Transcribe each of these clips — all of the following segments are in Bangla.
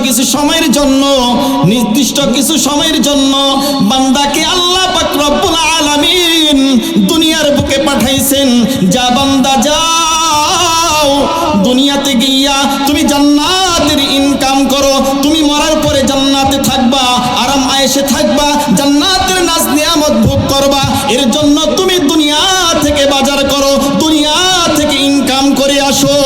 কিছু সময়ের জন্য বান্দাকে আল্লাহ পাক রব্বুল আলামিন দুনিয়ার বুকে পাঠাইছেন। যা বান্দা যাও, দুনিয়াতে গিয়া তুমি জান্নাতের ইনকাম করো। তুমি মরার পরে জান্নাতে থাকবা, আরাম আয়েশে থাকবা, জান্নাতের নাজ নিয়ামত ভোগ করবা। এর জন্য তুমি দুনিয়া থেকে বাজার করো, দুনিয়া থেকে ইনকাম করে আসো।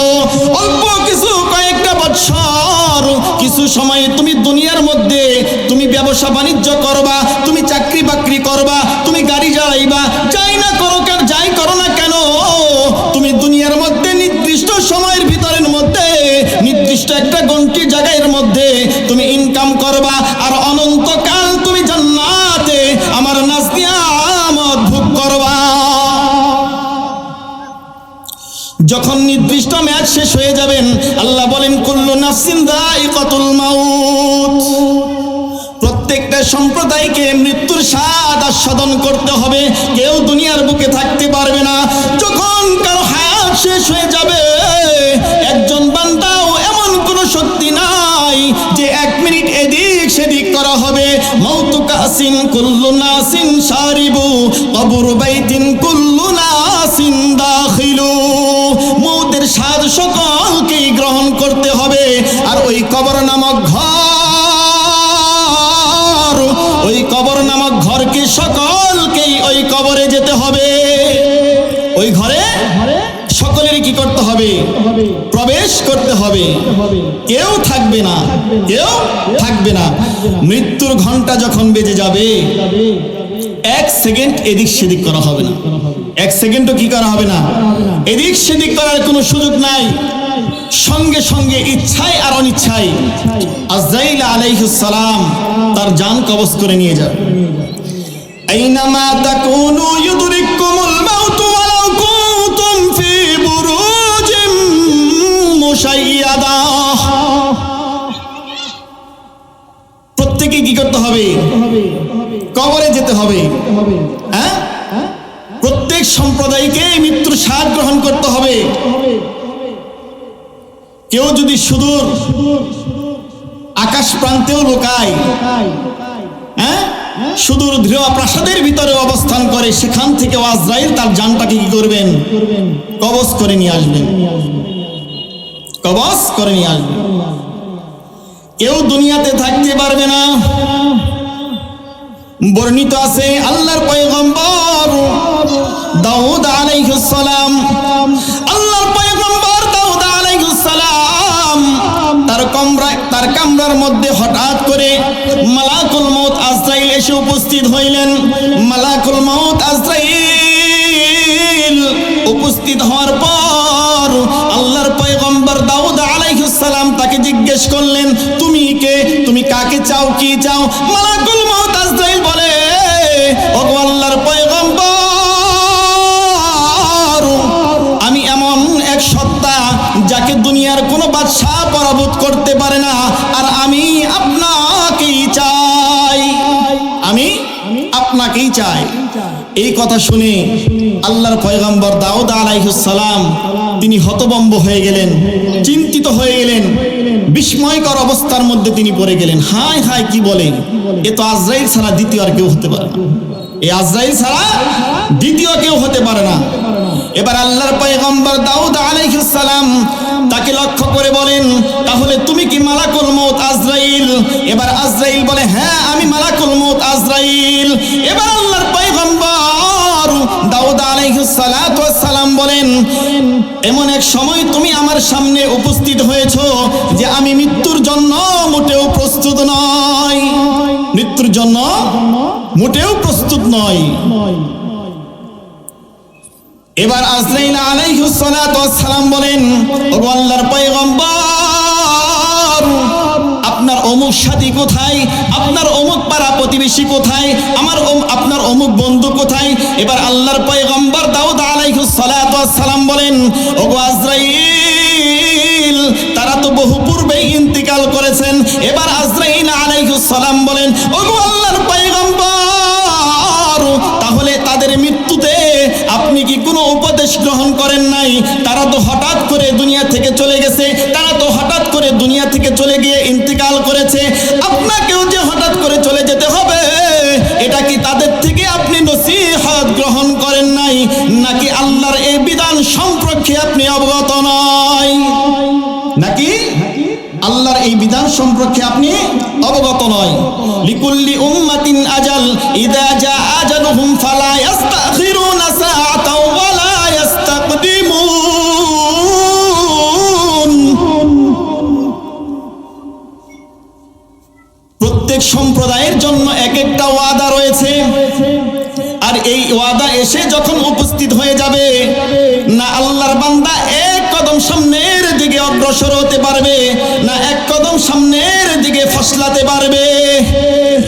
অল্প কিছু কয়েকটা বছর, কিছু সময় তুমি দুনিয়ার মধ্যে তুমি ব্যবসা বাণিজ্য করবা, তুমি চাকরি বাকরি করবা, তুমি গাড়ি চালাইবা, যাই করো না কেন, তুমি দুনিয়ার মধ্যে নির্দিষ্ট সময়ের ভিতরের মধ্যে, নির্দিষ্ট একটা গন্টি জায়গার মধ্যে তুমি ইনকাম করবা। আর অনন্তকাল তুমি জান্নাতে আমার নাজ নিয়ামত ভোগ করবা। যখন নির্দিষ্ট মেয়াদ শেষ হয়ে যাবেন, আল্লাহ বলেন কুল্লু নাফসিন যায়িকাতুল মাউত, প্রত্যেকটা সম্প্রদায়কে মৃত্যুর স্বাদ আস্বাদন করতে হবে। কেউ দুনিয়ার বুকে থাকতে পারবে না। যখন কারো হায়াত শেষ হয়ে যাবে, একজন বান্দাও এমন কোনো শক্তি নাই যে 1 মিনিট এদিক সেদিক করা হবে। মাউতু কাসিন কুল্লু নাসিন শারিবু কবরু বাইতিন কুল্লু নাসিন দাখিলু, মৌতের স্বাদ সকলকেই গ্রহণ করতে হবে। আর ওই কবর নামক ঘরকে সকলকেই ওই কবরে যেতে হবে। ওই ঘরে সকলেরই কি করতে হবে? প্রবেশ করতে হবে। কেউ থাকবে না। মৃত্যুর ঘন্টা যখন বেজে যাবে, 1 সেকেন্ড এদিক সেদিক করা হবে না। 1 সেকেন্ডও কি করা হবে না? এদিক সেদিক করার কোনো সুযোগ নাই। সঙ্গে সঙ্গে ইচ্ছায় আর অনিচ্ছায় আজরাইল আলাইহিস সালাম তার জান কবজ করে নিয়ে যাবে। আইনামা তাকুনু ইউদরিকুমুল মাউতু ওয়ালাউ কুনতুম ফি বুরুজিম মুশাইয়াদা, প্রত্যেকে কি করতে হবে? কবরে যেতে হবে। হ্যাঁ, প্রত্যেক সম্প্রদায়কে মৃত্যুর স্বাদ গ্রহণ করতে হবে। কেউ যদি সুদূর আকাশ প্রান্তেও লুকায়, হ্যাঁ, সুদূর দৃঢ় প্রাসাদের ভিতরে অবস্থান করে, সেখান থেকে আজরাইল তার জানটাকে কি করবেন? কবজ করে নিয়ে আসবেন। কেউ দুনিয়াতে থাকতে পারবে না। বর্ণিত আছে আল্লাহর পয়গম্বর দাউদ আলাইহিস সালাম, তার কামরার মধ্যে হঠাৎ করে মালাকুল মউত আজরাইল এসে উপস্থিত হইলেন। মালাকুল মউত আজরাইল উপস্থিত হওয়ার পর আল্লাহর পয়গম্বর দাউদ আলাইহিস সালাম তাকে জিজ্ঞেস করলেন, তুমি কে? তুমি কাকে চাও? কি চাও? মালাকুল মউত আজরাইল বলে, ওগো আল্লাহর পয়গম্বর, আমি এমন এক সত্তা যাকে দুনিয়ার কোনো বাদশা পরাভূত করতে পারে না, আর আমি আপনাকেই চাই। এই কথা শুনে আল্লাহর পয়গম্বর দাউদ আলাইহিস সালাম তিনি হতভম্ব হয়ে গেলেন, চিন্তিত হয়ে গেলেন, বিস্ময়কর অবস্থার মধ্যে তিনি পড়ে গেলেন। হায় হায়, কি বলে? এ তো আজরাইল ছাড়া দ্বিতীয় আর কেউ হতে পারে না। এবার আল্লাহর পয়গম্বর দাউদ আলাইহিস সালাম তাকে লক্ষ্য করে বলেন, তাহলে তুমি কি মালাকুল মউত আজরাইল? এবার আজরাইল বলে, হ্যাঁ আমি মালাকুল মউত আজরাইল। এবার আল্লাহর পয়গম্বর দাউদ আলাইহিস সালাতু ওয়াস সালাম বলেন, এমন এক সময় তুমি আমার সামনে উপস্থিত হয়েছো যে আমি মৃত্যুর জন্য মোটেও প্রস্তুত নই। এবার আজরাইল আলাইহিস সালাতু ওয়াস সালাম বলেন, ওগো আল্লাহর পয়গম্বর, আপনার অমুক সাথী কোথায়? আপনার অমুক পাড়া প্রতিবেশী কোথায়? আপনার অমুক বন্ধু কোথায়? এবার আল্লাহর পয়গম্বর দাউদ আলাইহিস সালাতু ওয়াস সালাম বলেন, ওগো আজরাইল, তারা তো বহু পূর্বেই ইন্তিকাল করেছেন। এবার আজরাইল আলাইহিস সালাম বলেন, ওগো আল্লাহর পয়গম্বর, তাহলে তাদের মৃত্যুতে আপনি কি কোনো উপদেশ গ্রহণ করেন নাই? তারা তো হঠাৎ করে দুনিয়া থেকে চলে গেছে, তারা তো হঠাৎ করে দুনিয়া থেকে চলে গিয়ে ইন্তিকাল চলেছে, আপনাকেও যে হঠাৎ করে চলে যেতে হবে, এটা কি তাদের থেকে আপনি নসিহত গ্রহণ করেন নাই, নাকি আল্লাহর এই বিধান সম্পর্কে আপনি অবগত নয়, নাকি আল্লাহর এই বিধান সম্পর্কে আপনি অবগত নয়? লিকুল্লি উম্মাতিন আজাল, ইযা জা আজালুহুম ফালা ইস্তাখিরুনা সাআতাও ওয়া লা ইস্তাকদিমুন। প্রত্যেক সম্প্রদায়ের জন্য এক একটা ওয়াদা রয়েছে, আর এই ওয়াদা এসে যখন উপস্থিত হয়ে যাবে, না আল্লাহর বান্দা এক কদম সামনের দিকে অগ্রসর হতে পারবে, না এক কদম সামনের দিকে ফসলাতে পারবে।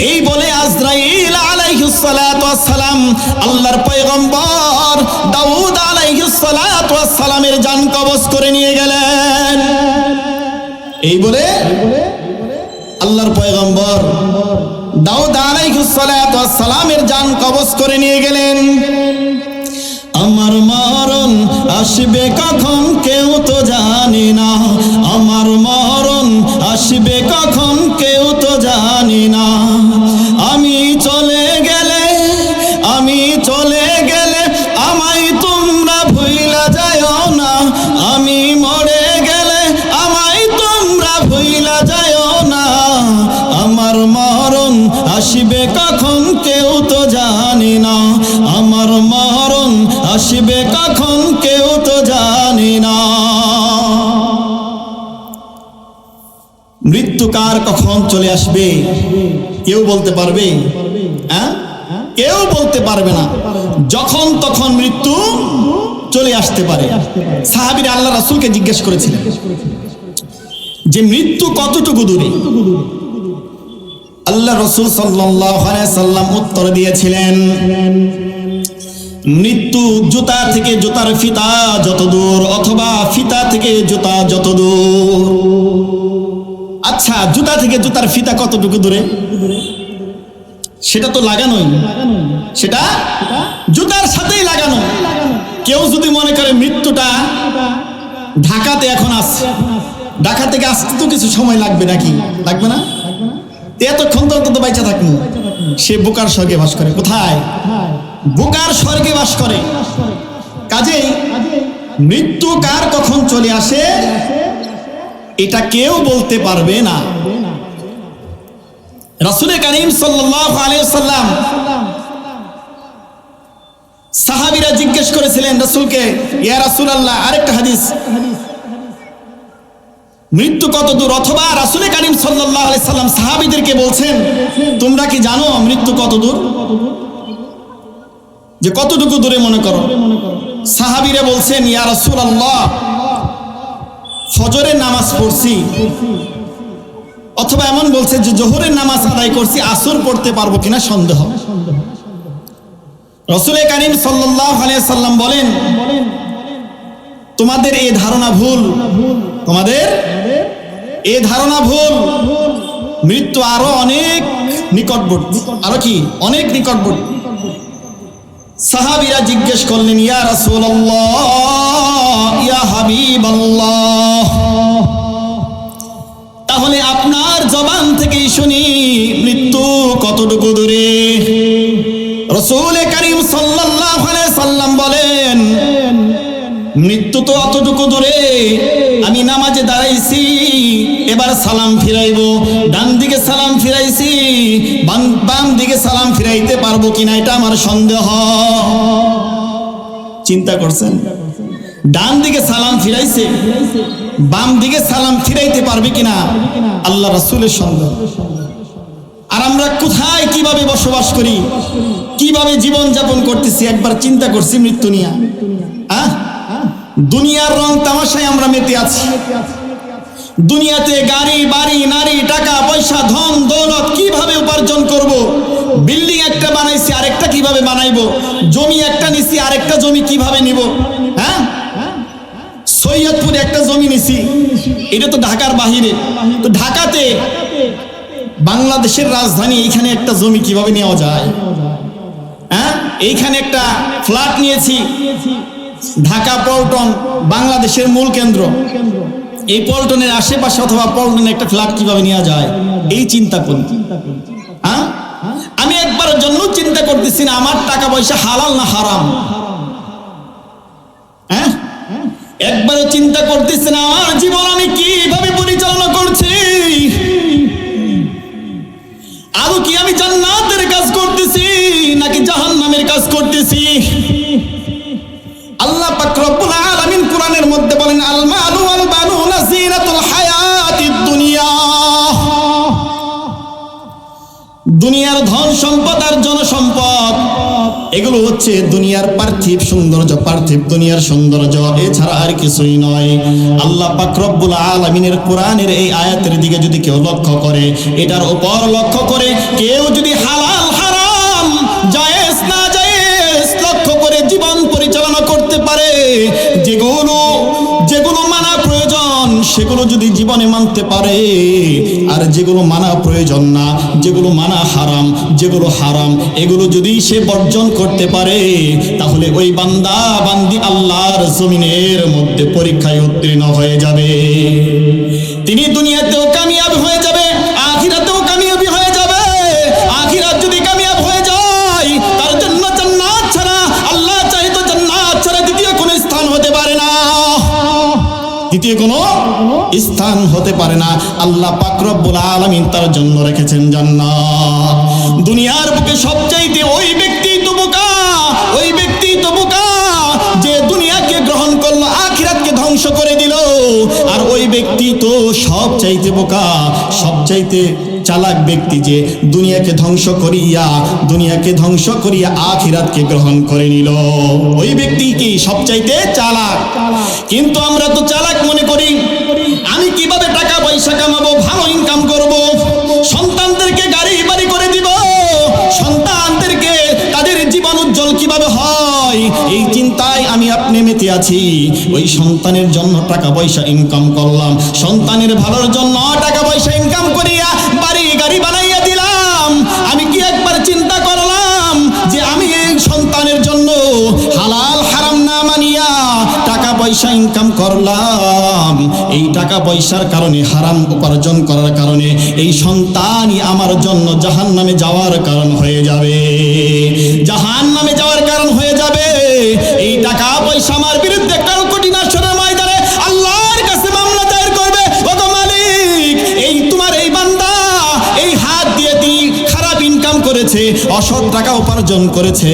এই বলে আজরাইল আলাইহিস সালাতু ওয়াস সালাম আল্লাহর পয়গম্বর দাউদ আলাইহিস সালাতু ওয়াস সালামের জান কবজ করে নিয়ে গেলেন। এই বলে আল্লাহর পয়গম্বর দাউদ আলাইহিস সালাতু ওয়াস সালামের জান কবজ করে নিয়ে গেলেন। আমার মরণ আসবে কখন কেউ তো জানে না, আমার মরণ আসবে কখন কেউ তো জানে না। আমি চলে গেলে, আমি চলে গেলে আমায় তোমরা ভুইলা যায়ও না, আমি মরে গেলে আমায় তোমরা ভুইলা যায়ও না। আমার মরণ আসবে কখন কেউ তো জানে না, আমার মরণ আসবে কখন কেউ তো জানে না। মৃত্যু কার কখন চলে আসবে কেউ বলতে পারবে? কেউ বলতে পারবে না। যখন তখন মৃত্যু চলে আসতে পারে। সাহাবীরা আল্লাহ রাসূলকে জিজ্ঞেস করেছিলেন যে মৃত্যু কতটুকু দূরে? আল্লাহ রাসূল সাল্লাল্লাহু আলাইহি সাল্লাম উত্তর দিয়েছিলেন, মৃত্যু জুতা থেকে জুতার ফিতা যত দূর, অথবা ফিতা থেকে জুতা যত দূর। আচ্ছা, জুতা থেকে জুতার ফিতা কতটুকু দূরে? সেটা তো লাগানোই, সেটা জুতার সাথেই লাগানো। কেউ যদি মনে করে মৃত্যুটা ঢাকাতে এখন আসছে, ঢাকা থেকে আসতে তো কিছু সময় লাগবে, নাকি লাগবে না? এতক্ষণ তো অন্তত বাইচা থাকবো। সে বোকার স্বর্গে বাস করে। কোথায়? বোকার স্বর্গে বাস করে। কাজেই মৃত্যু কার কখন চলে আসে এটা কেউ বলতে পারবে না। রাসূল কারীম সাল্লাল্লাহু আলাইহি ওয়াসাল্লাম সাহাবীরা জিজ্ঞেস করেছিলেন রাসূলকে, ইয়া রাসূলুল্লাহ, আরেকটা হাদিস, মৃত্যু কত দূর? অথবা রাসূল কারীম সাল্লাল্লাহু আলাইহি সাল্লাম সাহাবীদেরকে বলছেন, তোমরা কি জানো মৃত্যু কত দূর? যে কতটুকু দূরে মনে করো? সাহাবীরা বলছেন, ইয়া রাসূলুল্লাহ, ফজরের নামাজ পড়ছি, অথবা এমন বলছে যে জোহরের নামাজ আদায় করছি, আসর পড়তে পারবো কিনা সন্দেহ। রাসূল কারীম সাল্লাল্লাহু আলাইহি সাল্লাম বলেন, তোমাদের এই ধারণা ভুল, তোমাদের এই ধারণা ভুল। মৃত্যু আরো অনেক নিকটবর্তী, আরো কি অনেক নিকটবর্তী। সাহাবীরা জিজ্ঞেস করলেন, ইয়া রাসূলুল্লাহ, ইয়া হাবিবাল্লাহ, তাহলে আপনার জবান থেকেই শুনি মৃত্যু কতটুকু দূরে? রাসূল কারীম সাল্লাল্লাহু আলাইহি সাল্লাম বলেন, মৃত্যু তো অতটুকু দূরে, আমি নামাজে দাঁড়াইছি, এবার সালাম ফিরাইবো, ডান দিকে সালাম ফিরাইছি, বাম দিকে সালাম ফিরাইতে পারবো কিনা এটা আমার সন্দেহ। চিন্তা করছেন? ডান দিকে সালাম ফিরাইছে, বাম দিকে সালাম ফিরাইতে পারবে কিনা আল্লাহ রাসূলের সন্দেহ। আর আমরা কোথায় কিভাবে বসবাস করি, কিভাবে জীবন যাপন করতেছি, একবার চিন্তা করছি মৃত্যু নিয়ে? দুনিয়ার রং তামাশায় আমরা মেতে আছি। দুনিয়াতে গাড়ি বাড়ি নারী টাকা পয়সা ধন দৌলত কিভাবে উপার্জন করব, বিল্ডিং একটা বানাইছি আরেকটা কিভাবে বানাইবো, জমি একটা নিছি আরেকটা জমি কিভাবে নিব। সৈয়দপুরে একটা জমি নিছি, এটা তো ঢাকার বাহিরে, তো ঢাকাতে বাংলাদেশের রাজধানী, এইখানে একটা জমি কিভাবে নেওয়া যায়? এইখানে একটা ফ্ল্যাট নিয়েছি, ঢাকা পল্টন বাংলাদেশের মূল কেন্দ্র, এই পল্টনের আশেপাশে অথবা পল্টনে একটা ফ্ল্যাট কিভাবে নেওয়া যায় এই চিন্তা করি। হ্যাঁ, আমি একবারের জন্য চিন্তা করতেছি না আমার টাকা পয়সা হালাল না হারাম। হ্যাঁ, একবারও চিন্তা করতেছি না আমার জীবন আমি কিভাবে পরিচালনা করছি, আদৌ কি আমি জান্নাতের কাজ করতেছি নাকি জাহান্নামের কাজ করতেছি। আল্লাহ পাক রব্বুল আলামিন কোরআনের মধ্যে বলেন, আল মালু ওয়াল বানুনা যিনাতুল হায়াতিদ দুনিয়া। দুনিয়ার ধন সম্পদ আর জনসম্পদ এগুলো হচ্ছে দুনিয়ার পার্থিব সৌন্দর্য, পার্থিব দুনিয়ার সৌন্দর্য, এছাড়া আর কিছুই নয়। আল্লাহ পাক রব্বুল আলামিনের কোরআনের এই আয়াতের দিকে যদি কেউ লক্ষ্য করে, এটার উপর লক্ষ্য করে কেউ যদি হালাল হারাম জায়েজ না জায়েজ লক্ষ্য করে জীবন পরিচালনা করতে পারে, যেগুলো মানা প্রয়োজন সেগুলো যদি জীবনে মানতে পারে, আর যেগুলো মানা প্রয়োজন না, যেগুলো মানা হারাম, যেগুলো হারাম এগুলো যদি সে বর্জন করতে পারে, তাহলে ওই বান্দা বান্দি আল্লাহর জমিনের মধ্যে পরীক্ষায় উত্তীর্ণ হয়ে যাবে। তিনি দুনিয়াতেও কামিয়াব হয়ে যাবে, আখিরাতেও কামিয়াবি হয়ে যাবে। আখিরাত যদি কামিয়াব হয়ে যায় তার জন্য জান্নাত ছাড়া, আল্লাহ চাইতো জান্নাত ছাড়া দ্বিতীয় কোনো স্থান হতে পারে না, দ্বিতীয় কোনো স্থান হতে পারে না। আল্লাহ পাক রব্বুল আলামিন তার জন্য রেখেছেন জান্নাত। দুনিয়ার বুকে সবচাইতে ওই ব্যক্তি তো বোকা, ওই ব্যক্তি তো বোকা যে দুনিয়াকে গ্রহণ করলো, আখিরাতকে ধ্বংস করে দিল। আর ওই ব্যক্তি তো সবচাইতে বোকা, সবচাইতে চালাক ব্যক্তি যে দুনিয়াকে ধ্বংস করিয়া আখিরাতকে গ্রহণ করে নিল। ওই ব্যক্তি কি সবচাইতে চালাক। কিন্তু আমরা তো চালাক মনে করি আমি কিভাবে টাকা পয়সা কামাবো, ভালো ইনকাম করব, সন্তানদেরকে গাড়ি বাড়ি করে দিব, সন্তানদেরকে তাদের জীবন উজ্জ্বল কিভাবে হয় এই চিন্তায় আমি আপনি মেতে আছি। ওই সন্তানের জন্য টাকা পয়সা ইনকাম করলাম, সন্তানের ভালোর জন্য টাকা পয়সা ইনকাম করিয়া বাড়ি গাড়ি বানাইয়া দিলাম। আমি কি একবার চিন্তা করলাম যে আমি এই সন্তানের জন্য হালাল হারাম না মানিয়া টাকা পয়সা ইনকাম করলাম, এই টাকা পয়সার কারণে হারাম উপার্জন করার কারণে এই সন্তানই আমার জন্য জাহান্নামে যাওয়ার কারণ হয়ে যাবে, জাহান্নামে যাওয়ার কারণ হয়ে যাবে। এই টাকা পয়সা আমার বিরুদ্ধে কাল কঠিন আসরের ময়দানে আল্লাহর কাছে মামলা দায়ের করবে। ওগো মালিক, এই তোমার এই বান্দা এই হাত দিয়ে তিনি খারাপ ইনকাম করেছে, অসৎ টাকা উপার্জন করেছে,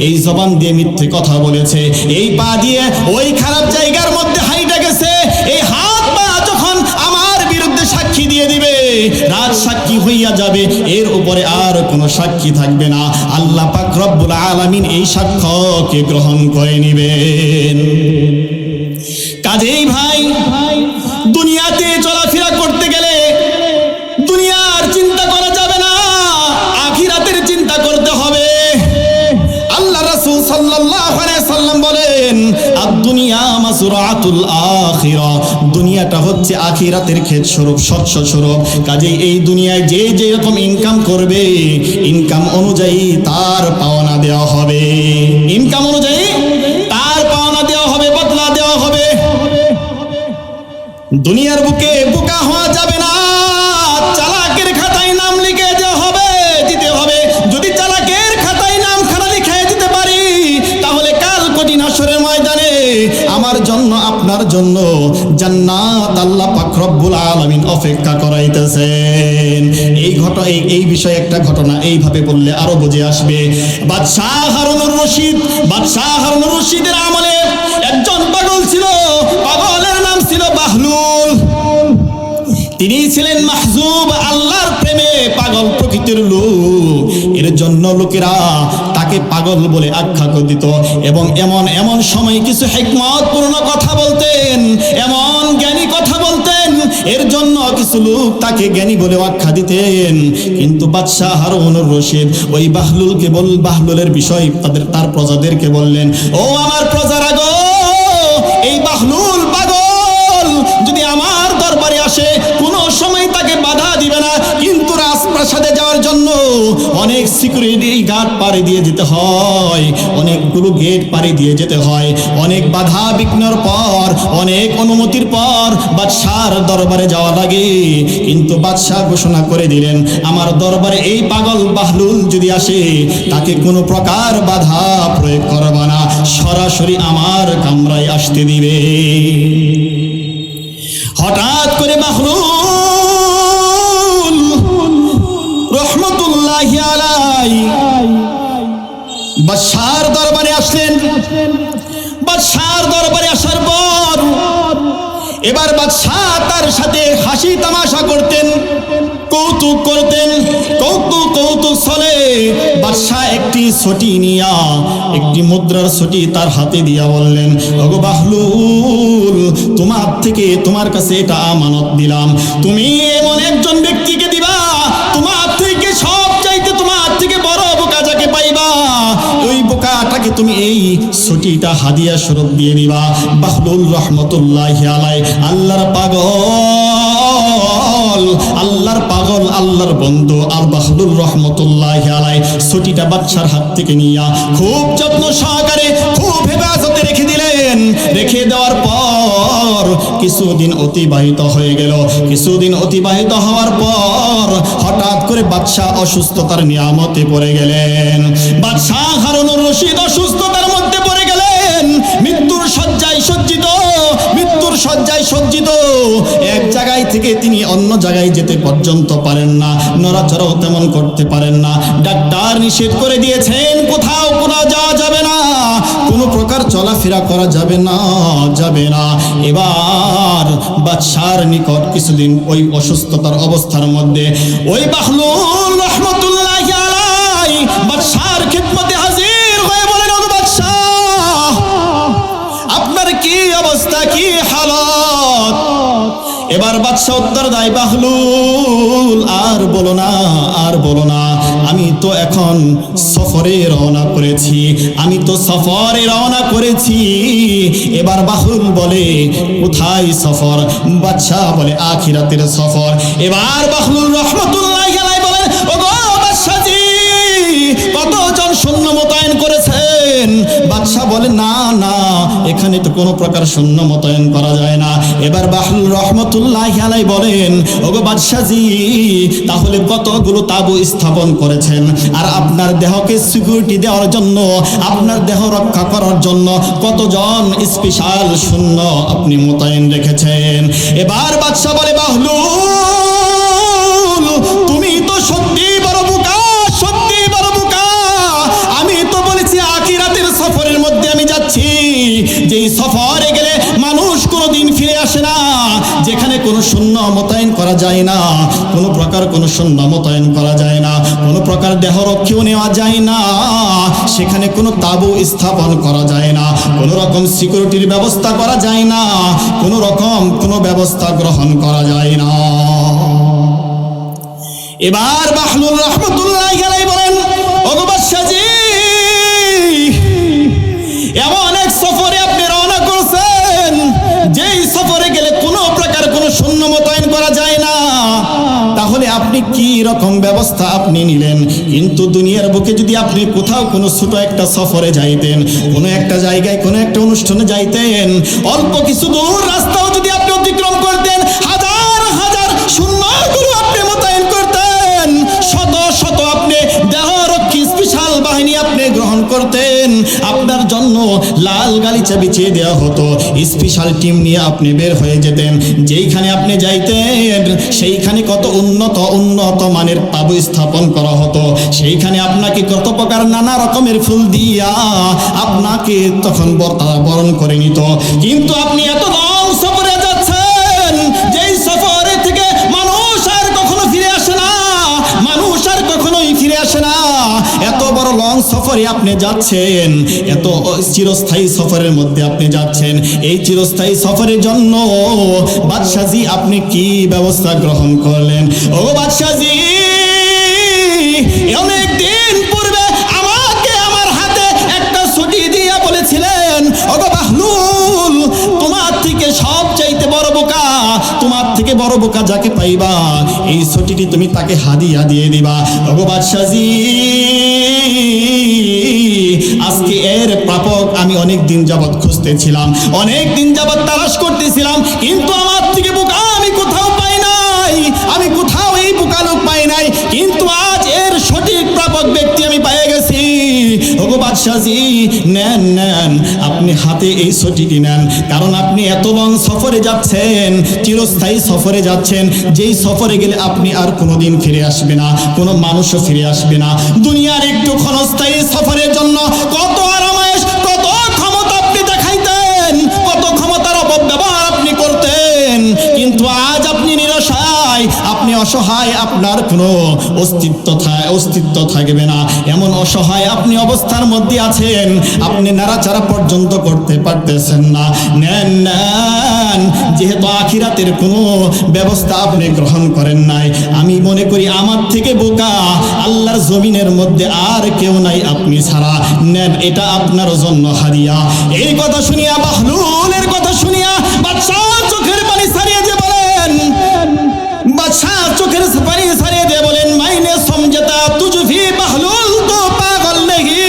এই জবান দিয়ে মিথ্যে কথা বলেছে, এই পা দিয়ে ওই খারাপ জায়গার মধ্যে হাইটা গেছে। এই হাত পা যখন আমার বিরুদ্ধে সাক্ষী দিয়ে দিবে, রাজ সাক্ষী হইয়া যাবে, এর উপরে আর কোনো সাক্ষী থাকবে না। আল্লাহ পাক রব্বুল আলামিন এই সাক্ষ্যকে গ্রহণ করে নিবেন। কাজেই ভাই, দুনিয়াতে চলাফেরা করতে গেলে দুনিয়ার চিন্তা করা যাবে না, আখিরাতের চিন্তা করতে হবে। আল্লাহ রাসূল সাল্লাল্লাহু আলাইহি সাল্লাম বলেন, আদ-দুনিয়া মাসরাতুল আখিরা, দুনিয়াটা হচ্ছে আখিরাতের ক্ষেত স্বরূপ, শস্য স্বরূপ। কাজেই এই দুনিয়ায় যে যেরকম ইনকাম করবে, ইনকাম অনুযায়ী তার পাওনা দেওয়া হবে, ইনকাম অনুযায়ী তার পাওনা দেওয়া হবে, বদলা দেওয়া হবে। দুনিয়ার বুকে বোকা হওয়া যাবে না, চালাকের খাতায় নাম লিখে দেওয়া হবে, দিতে হবে। যদি চালাকের খাতায় নাম খানা লিখে দিতে পারি, তাহলে কাল কঠিন হাসরের ময়দানে আমার জন্য আপনার জন্য জান্নাত আল্লাহ পাক রব্বুল আলামিন অপেক্ষা করাইতেছেন। এই বিষয়ে একটা ঘটনা এইভাবে বললে আরো বুঝে আসবে। বাদশাহ হারুনুর রশিদের আমলে একজন পাগল ছিল, পাগলের নাম ছিল বাহলুল। তিনি ছিলেন মাহজুব, আল্লাহর প্রেমে পাগল প্রকৃতির লোক। এর জন্য লোকেরা তাকে পাগল বলে আখ্যা দিত এবং এমন সময় কিছু হিকমতপূর্ণ কথা বলতেন, এমন জ্ঞানী কথা বলতেন, এর জন্য কিছু লোক তাকে জ্ঞানী বলে আখ্যা দিতেন। কিন্তু বাদশাহ হারুনুর রশিদ ওই বাহলুলের বিষয় তার প্রজাদেরকে বললেন, ও আমার প্রজারা গো, এই বাহলুল পাগল যদি আমার দরবারে আসে কোনো সময় তাকে বাধা দিবে না, কিন্তু রাজপ্রাসাদে যাওয়ার জন্য অনেক সিকিউরিটি গার্ড পাড়ি দিয়ে যেতে হয়, অনেকগুলো গেট পাড়ি দিয়ে যেতে হয়, অনেক বাধা বিঘ্নের পর, অনেক অনুমতির পর বাদশার দরবারে যাওয়া লাগে। কিন্তু বাদশাহ ঘোষণা করে দিলেন, আমার দরবারে এই পাগল বাহলুল যদি আসে, তাকে কোনো প্রকার বাধা প্রয়োগ করবা না, সরাসরি আমার কামরায় আসতে দিবে। হঠাৎ করে বাহলুল রহমতুল্লাহি আলাইহি বাদশার দরবারে আসলেন। বাদশার দরবারে আসার পর এবার বাদশাহ তার সাথে হাসি তামাশা করতেন, কৌতুক করতেন। কৌতুক চলে। বাদশাহ একটি ছটি নিয়া, একটি মুদ্রার ছটি তার হাতে দিয়া বললেন, ওগো বাহলুল, তোমার কাছে এটা আমানত দিলাম, তুমি এমন একজন ব্যক্তিকে দিবা, তোমার থেকে সব চাইতে তোমার থেকে বড় বোকা যাকে পাইবা, ওই বোকাটাকে তুমি এই ছটিটা হাদিয়া স্বরূপ দিয়ে দিবা। বাহলুল রহমতুল্লাহি আলাইহি আল্লাহর পাগল, আল্লাহর বন্ধু আর বাহলুল রহমতুল্লাহি আলাইহি ছটিটা বাদশার হাত থেকে নিয়া খুব যত্ন সহকারে, খুব হেফাজতে রেখে দিলেন। রেখে দেওয়ার পর কিছুদিন অতিবাহিত হয়ে গেল। কিছুদিন অতিবাহিত হওয়ার পর হঠাৎ করে বাদশাহ অসুস্থতার নিয়ামতে পড়ে গেলেন। বাদশাহ হারুনুর রশিদ অসুস্থতার মধ্যে পড়ে গেলেন, মৃত্যুর শয্যায় সজ্জিত। এক জায়গায় থেকে তিনি অন্য জায়গায় যেতে পর্যন্ত পারেন না, নড়াচড়াও তেমন করতে পারেন না। ডাক্তার নিষেধ করে দিয়েছেন, কোথাও যাওয়া যাবে না, কোনো প্রকার চলাফেরা করা যাবে না। এবার বাদশার নিকট কিছুদিন ওই অসুস্থতার অবস্থার মধ্যে ওই বাহলুল রহমতুল্লাহি আলাইহি বাদশার খিদমতে হাজির হয়ে বলেন, ওগো বাদশাহ, আপনার কি অবস্থা, কি হালত? এবার বাদশাহ উত্তর দেয়, বাহলুল, আর বলো না, আমি তো এখন সফরে রওনা করেছি। এবার বাহলুল বলে, কোথায় সফর? বাদশাহ বলে, আখিরাতের সফর। এবার বাহলুল রহমতুল্লাহি আলাইহি বলেন, ওগো বাদশাহজি, কতজন সৈন্য মোতায়েন করেছেন? বাদশাহ বলে, না, এখানে তো কোনো প্রকার সৈন্য মোতায়েন করা যায় না। এবার বাহলুল রহমতুল্লাহি আলাইহি বলেন, ওগো বাদশাহজি, তাহলে কতগুলো তাবু স্থাপন করেছেন? আর আপনার দেহকে সিকিউরিটি দেওয়ার জন্য, আপনার দেহ রক্ষা করার জন্য কতজন স্পেশাল সৈন্য আপনি মোতায়েন রেখেছেন? এবার বাদশাহ বলে, বাহলুল, তুমি তো সত্যি বড় বোকা। আমি তো বলেছি আখিরাতের সফরের মধ্যে আমি যাচ্ছি, যেই সফরে গেলে মানুষ কোনোদিন ফিরে আসে না, যেখানে কোনো সৈন্য মোতায়েন করা যায় না, কোনো প্রকার কোনো সৈন্য মোতায়েন করা যায় না, কোনো প্রকার দেহরক্ষীও নেওয়া যায় না, সেখানে কোনো তাবু স্থাপন করা যায় না, কোনো রকম সিকিউরিটির ব্যবস্থা করা যায় না, কোনো রকম কোনো ব্যবস্থা গ্রহণ করা যায় না। এবার বাহলুল রহমতুল্লাহি আলাইহি বলেন, ওগো বাদশাহজি, এমন এক সফরে আপনি রওনা করছেন, যেই সফরে গেলে কোনো প্রকার কোনো সৈন্য মোতায়েন করা যায় না, তাহলে আপনি কি রকম ব্যবস্থা আপনি নিলেন? কিন্তু দুনিয়ার বুকে যদি আপনি কোথাও কোনো ছোট একটা সফরে যাইতেন, কোনো একটা জায়গায় কোনো একটা অনুষ্ঠানে যাইতেন, অল্প কিছু দূর রাস্তাও যদি আপনি অতিক্রম করতেন, হাজার হাজার সৈন্যগুলো আপনি মোতায়েন করতেন, শত শত আপনি দেহরক্ষী স্পেশাল বাহিনী আপনি গ্রহণ করতেন, আপনার জন্য লাল গালিচা বিছিয়ে দেওয়া হতো, স্পেশাল টিম নিয়ে আপনি বের হয়ে যেতেন। যেইখানে আপনি যাইতেন সেইখানে কত উন্নত মানের তাবু স্থাপন করা হতো, সেইখানে আপনাকে কত প্রকার নানা রকমের ফুল দিয়া আপনাকে তখন বরণ করে নিত। কিন্তু আপনি এত লং সফরে যাচ্ছেন, যেই সফরে থেকে মানুষ আর কখনোই ফিরে আসে না। এত বড় লং সফরে আপনি যাচ্ছেন, এত চিরস্থায়ী সফরের মধ্যে আপনি যাচ্ছেন, এই চিরস্থায়ী সফরের জন্য বাদশাহজি আপনি কি ব্যবস্থা গ্রহণ করলেন? ও বাদশাহজি, অনেক দিন পূর্বে আমাকে আমার হাতে একটা ছুটি দিয়া বলেছিলেন, ওগো বাহলুল, তোমার থেকে সব চাইতে বড় বোকা, তোমার থেকে বড় বোকা যাকে পাইবা এই ছটিটি তুমি তাকে হাদিয়া দিয়ে দিবা। ওগো বাদশাহজি, আজকে এর প্রাপক আমি অনেক দিন যাবৎ খুঁজতেছিলাম, অনেক দিন যাবৎ তালাশ করতেছিলাম, কিন্তু আমার থেকে বোকা আমি কোথাও পাই নাই, আমি কোথাও এই বোকা লোক পাই নাই, কিন্তু আজ এর সঠিক প্রাপক ব্যক্তি আমি পেয়ে গেছি। ওগো বাদশাহজি, নেন নেন, আপনি হাতে এই ছটিটি নেন, কারণ আপনি এত লং সফরে যাচ্ছেন, চিরস্থায়ী সফরে যাচ্ছেন, যেই সফরে গেলে আপনি আর কোনোদিন ফিরে আসবে না, কোনো মানুষও ফিরে আসবে না। দুনিয়ার একটু ক্ষণস্থায়ী সফরের জন্য কত আরামায়েশ, কত ক্ষমতা আপনি দেখাইতেন, কত ক্ষমতার অপব্যবহার আপনি করতেন, কিন্তু আজ আপনি নিরাশায়, আপনি অসহায়, আপনার কোনো অস্তিত্ব থাকবে না, এমন অসহায় আপনি অবস্থার মধ্যে আছেন, আপনি নাড়াচাড়া পর্যন্ত করতে পারতেছেন না। নেন নেন, যেহেতু আখিরাতের কোনো ব্যবস্থা আপনি গ্রহণ করেন নাই, আমি মনে করি আমার থেকে বোকা আল্লাহর জমিনের মধ্যে আর কেউ নাই আপনি ছাড়া। নেন, এটা আপনার জন্য হাদিয়া। এই কথা শুনিয়া, বাহলুলের কথা শুনিয়া বাদশাহ চোখের পানি ছাড়িয়ে দিয়ে বলেন, বাদশাহ চোখের পানি ছাড়িয়ে দিয়ে বলেন, মাইনে সমঝতা তুঝফি বাহলুল তো পাগল নেহি,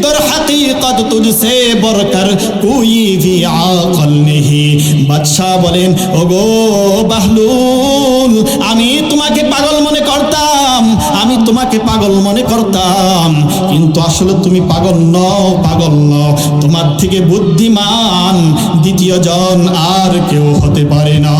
দর হাকিকত তুঝসে বরকর কোই ভি আকল নেহি। বাদশাহ বলেন, ওগো বাহলুল, আমি তোমাকে পাগল মনে করতাম, আমি তোমাকে পাগল মনে করতাম, কিন্তু আসলে তুমি পাগল নও, পাগল নও, তোমার থেকে বুদ্ধিমান দ্বিতীয় জন আর কেউ হতে পারে না।